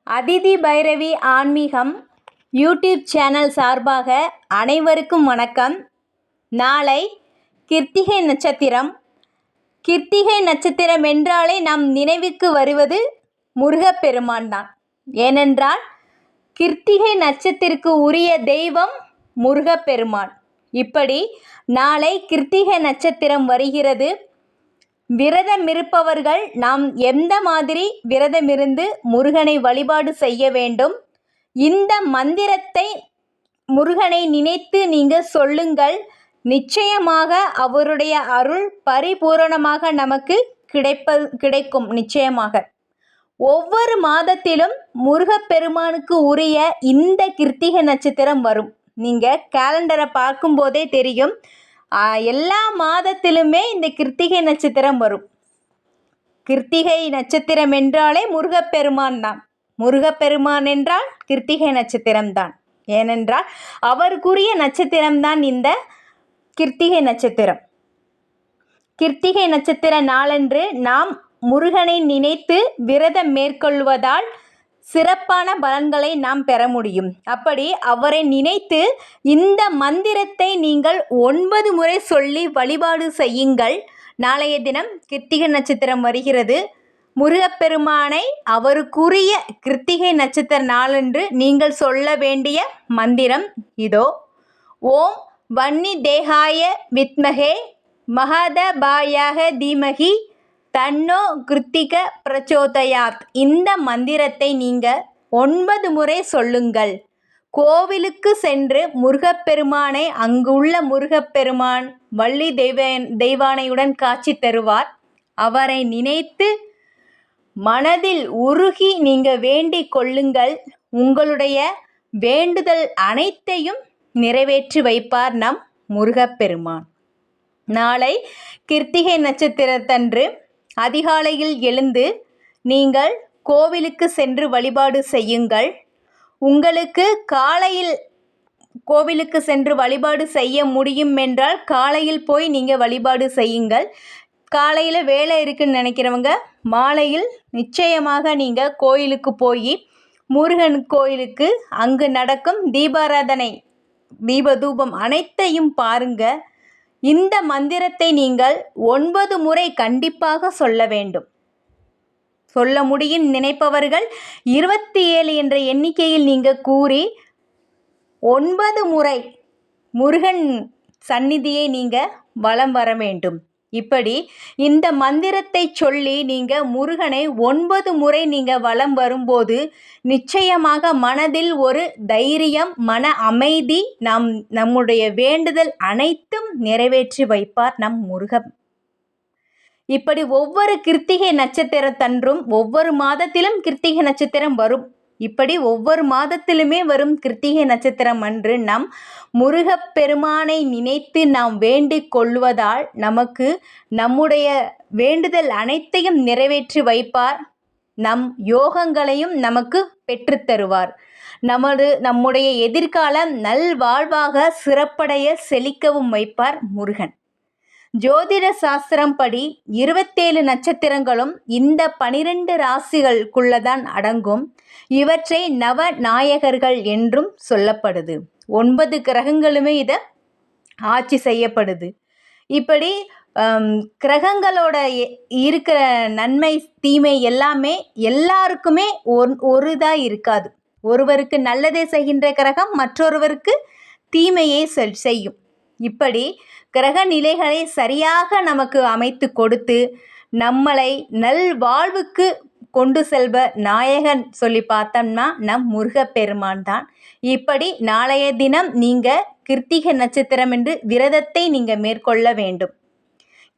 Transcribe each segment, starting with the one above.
அதிதி பைரவி ஆன்மீகம் YouTube channel சார்பாக அனைவருக்கும் வணக்கம். நாளை கிருத்திகை நட்சத்திரம். கிருத்திகை நட்சத்திரம் என்றாலே நம் நினைவுக்கு வருவது முருகப்பெருமான் தான். ஏனென்றால் கிருத்திகை நட்சத்திரத்திற்கு உரிய தெய்வம் முருகப்பெருமான். இப்படி நாளை கிருத்திகை நட்சத்திரம் வருகிறது. விரதம் இருப்பவர்கள் நாம் எந்த மாதிரி விரதமிருந்து முருகனை வழிபாடு செய்ய வேண்டும்? இந்த மந்திரத்தை முருகனை நினைத்து நீங்கள் சொல்லுங்கள். நிச்சயமாக அவருடைய அருள் பரிபூரணமாக நமக்கு கிடைக்கும். நிச்சயமாக ஒவ்வொரு மாதத்திலும் முருகப்பெருமானுக்கு உரிய இந்த கிருத்திகை நட்சத்திரம் வரும். நீங்கள் கேலண்டரை பார்க்கும்போதே தெரியும். எல்லா மாதத்திலுமே இந்த கிருத்திகை நட்சத்திரம் வரும். கிருத்திகை நட்சத்திரம் என்றாலே முருகப்பெருமான் தான். முருகப்பெருமான் என்றால் கிருத்திகை நட்சத்திரம்தான். ஏனென்றால் அவருக்குரிய நட்சத்திரம்தான் இந்த கிருத்திகை நட்சத்திரம். கிருத்திகை நட்சத்திர நாளன்று நாம் முருகனை நினைத்து விரதம் மேற்கொள்வதால் சிறப்பான பலன்களை நாம் பெற முடியும். அப்படி அவரை நினைத்து இந்த மந்திரத்தை நீங்கள் 9 முறை சொல்லி வழிபாடு செய்யுங்கள். நாளைய தினம் கிருத்திகை நட்சத்திரம் வருகிறது. முருகப்பெருமானை அவருக்குரிய கிருத்திகை நட்சத்திர நாளன்று நீங்கள் சொல்ல வேண்டிய மந்திரம் இதோ. ஓம் வன்னி தேகாய வித்மகே மகதபாயாக தீமகி தன்னோ கிருத்திக பிரச்சோதயாத். இந்த மந்திரத்தை நீங்கள் 9 முறை சொல்லுங்கள். கோவிலுக்கு சென்று முருகப்பெருமானை அங்குள்ள முருகப்பெருமான் வள்ளி தெய்வானையுடன் காட்சி தருவார். அவரை நினைத்து மனதில் உருகி நீங்கள் வேண்டிக் கொள்ளுங்கள். உங்களுடைய வேண்டுதல் அனைத்தையும் நிறைவேற்றி வைப்பார் நம் முருகப்பெருமான். நாளை கிருத்திகை நட்சத்திரத்தன்று அதிகாலையில் எழுந்து நீங்கள் கோவிலுக்கு சென்று வழிபாடு செய்யுங்கள். உங்களுக்கு காலையில் கோவிலுக்கு சென்று வழிபாடு செய்ய முடியும் என்றால் காலையில் போய் நீங்கள் வழிபாடு செய்யுங்கள். காலையில் வேலை இருக்குன்னு நினைக்கிறவங்க மாலையில் நிச்சயமாக நீங்கள் கோயிலுக்கு போய் முருகன் கோயிலுக்கு அங்கு நடக்கும் தீபாராதனை தீபதூபம் அனைத்தையும் பாருங்கள். இந்த மந்திரத்தை நீங்கள் 9 முறை கண்டிப்பாக சொல்ல வேண்டும். சொல்ல முடியும் நினைப்பவர்கள் 27 என்ற எண்ணிக்கையில் நீங்கள் கூறி 9 முறை முருகன் சந்நிதியை நீங்கள் வலம் வர வேண்டும். இப்படி இந்த மந்திரத்தை சொல்லி நீங்கள் முருகனை 9 முறை நீங்கள் வலம் வரும்போது நிச்சயமாக மனதில் ஒரு தைரியம், மன அமைதி, நம்முடைய வேண்டுதல் அனைத்தும் நிறைவேற்றி வைப்பார் நம் முருகன். இப்படி ஒவ்வொரு கிருத்திகை நட்சத்திரத்தன்றும் ஒவ்வொரு மாதத்திலும் கிருத்திகை நட்சத்திரம் வரும். இப்படி ஒவ்வொரு மாதத்திலுமே வரும் கிருத்திகை நட்சத்திரம் அன்று நம் முருகப்பெருமானை நினைத்து நாம் வேண்டிக் கொள்வதால் நமக்கு நம்முடைய வேண்டுதல் அனைத்தையும் நிறைவேற்றி வைப்பார். நம் யோகங்களையும் நமக்கு பெற்றுத்தருவார். நம்முடைய எதிர்காலம் நல்வாழ்வாக சிறப்படைய செழிக்கவும் வைப்பார் முருகன். ஜோதிட சாஸ்திரம் படி 27 நட்சத்திரங்களும் இந்த 12 ராசிகளுக்குள்ளதான் அடங்கும். இவற்றை நவ நாயகர்கள் என்றும் சொல்லப்படுது. 9 கிரகங்களுமே இதை ஆட்சி செய்யப்படுது. இப்படி கிரகங்களோட இருக்கிற நன்மை தீமை எல்லாமே எல்லாருக்குமே ஒருதாக இருக்காது. ஒருவருக்கு நல்லதை செய்கின்ற கிரகம் மற்றொருவருக்கு தீமையை செய்யும். இப்படி கிரக நிலைகளை சரியாக நமக்கு அமைத்து கொடுத்து நம்மளை நல்வாழ்வுக்கு கொண்டு செல்வ நாயகன் சொல்லி பார்த்தோம்னா நம் முருகப்பெருமான் தான். இப்படி நாளைய தினம் நீங்கள் கிருத்திகை நட்சத்திரம் என்று விரதத்தை நீங்கள் மேற்கொள்ள வேண்டும்.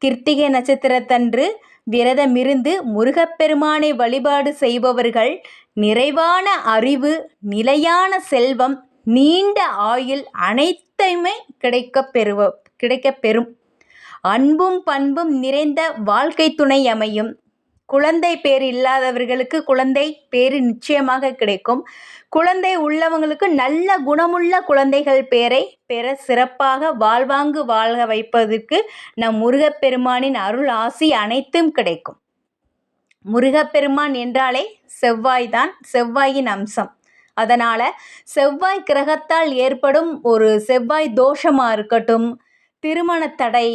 கிருத்திகை நட்சத்திரத்தன்று விரதமிருந்து முருகப்பெருமானை வழிபாடு செய்பவர்கள் நிறைவான அறிவு, நிலையான செல்வம், நீண்ட ஆயுள் அனைத்தையுமே கிடைக்கப்பெறும். அன்பும் பண்பும் நிறைந்த வாழ்க்கை துணை அமையும். குழந்தை பேர் இல்லாதவர்களுக்கு குழந்தை பேர் நிச்சயமாக கிடைக்கும். குழந்தை உள்ளவங்களுக்கு நல்ல குணமுள்ள குழந்தைகள் பேரை பெற சிறப்பாக வாழ்வாங்கு வாழ வைப்பதற்கு நம் முருகப்பெருமானின் அருள் ஆசி அனைத்தும் கிடைக்கும். முருகப்பெருமான் என்றாலே செவ்வாய்தான், செவ்வாயின் அம்சம். அதனால் செவ்வாய் கிரகத்தால் ஏற்படும் ஒரு செவ்வாய் தோஷமாக இருக்கட்டும், திருமண தடை,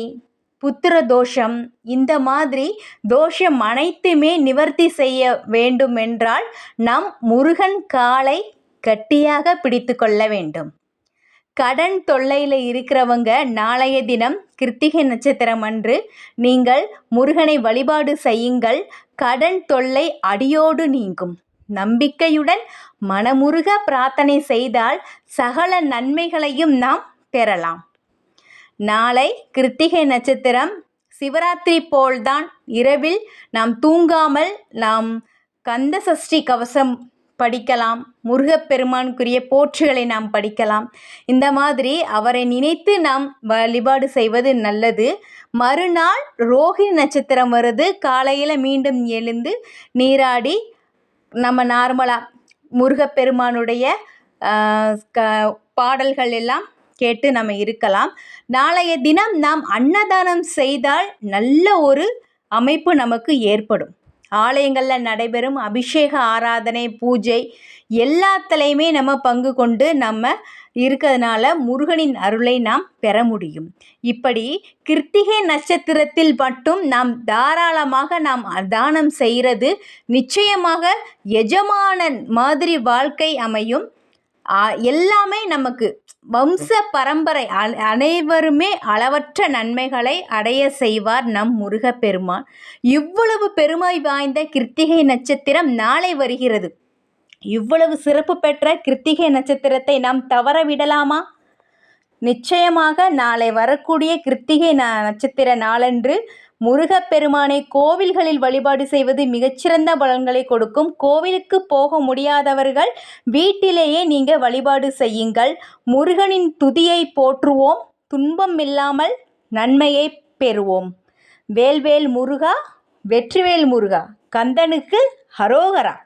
புத்திர தோஷம், இந்த மாதிரி தோஷம் அனைத்துமே நிவர்த்தி செய்ய வேண்டுமென்றால் நம் முருகன் காலை கட்டியாக பிடித்து கொள்ள வேண்டும். கடன் தொல்லையில் இருக்கிறவங்க நாளைய தினம் கிருத்திகை நட்சத்திரம் அன்று நீங்கள் முருகனை வழிபாடு செய்யுங்கள். கடன் தொல்லை அடியோடு நீங்கும். நம்பிக்கையுடன் மனமுருக பிரார்த்தனை செய்தால் சகல நன்மைகளையும் நாம் பெறலாம். நாளை கிருத்திகை நட்சத்திரம் சிவராத்திரி போல்தான் இரவில் நாம் தூங்காமல் நாம் கந்த சஷ்டி கவசம் படிக்கலாம். முருகப்பெருமானுக்குரிய போற்றுகளை நாம் படிக்கலாம். இந்த மாதிரி அவரை நினைத்து நாம் வழிபாடு செய்வது நல்லது. மறுநாள் ரோஹிணி நட்சத்திரம் வருது. காலையில் மீண்டும் எழுந்து நீராடி நம்ம நார்மலாக முருகப்பெருமானுடைய பாடல்கள் எல்லாம் கேட்டு நம்ம இருக்கலாம். நாளைய தினம் நாம் அன்னதானம் செய்தால் நல்ல ஒரு அமைப்பு நமக்கு ஏற்படும். ஆலயங்களில் நடைபெறும் அபிஷேக ஆராதனை பூஜை எல்லாத்துலேயுமே நம்ம பங்கு கொண்டு நம்ம இருக்கிறதுனால முருகனின் அருளை நாம் பெற முடியும். இப்படி கிருத்திகை நட்சத்திரத்தில் மட்டும் நாம் தாராளமாக நாம் தானம் செய்கிறது நிச்சயமாக எஜமானன் மாதிரி வாழ்க்கை அமையும். எல்லாமே நமக்கு வம்ச பரம்பரை அனைவருமே அளவற்ற நன்மைகளை அடைய செய்வார் நம் முருகப்பெருமான். இவ்வளவு பெருமை வாய்ந்த கிருத்திகை நட்சத்திரம் நாளை வருகிறது. இவ்வளவு சிறப்பு பெற்ற கிருத்திகை நட்சத்திரத்தை நாம் தவற விடலாமா? நிச்சயமாக நாளை வரக்கூடிய கிருத்திகை நட்சத்திர நாளன்று முருகப்பெருமானை கோவில்களில் வழிபாடு செய்வது மிகச்சிறந்த பலன்களை கொடுக்கும். கோவிலுக்கு போக முடியாதவர்கள் வீட்டிலேயே நீங்கள் வழிபாடு செய்யுங்கள். முருகனின் துதியை போற்றுவோம், துன்பம் இல்லாமல் நன்மையை பெறுவோம். வேல்வேல் முருகா, வெற்றிவேல் முருகா, கந்தனுக்கு ஹரோகரா.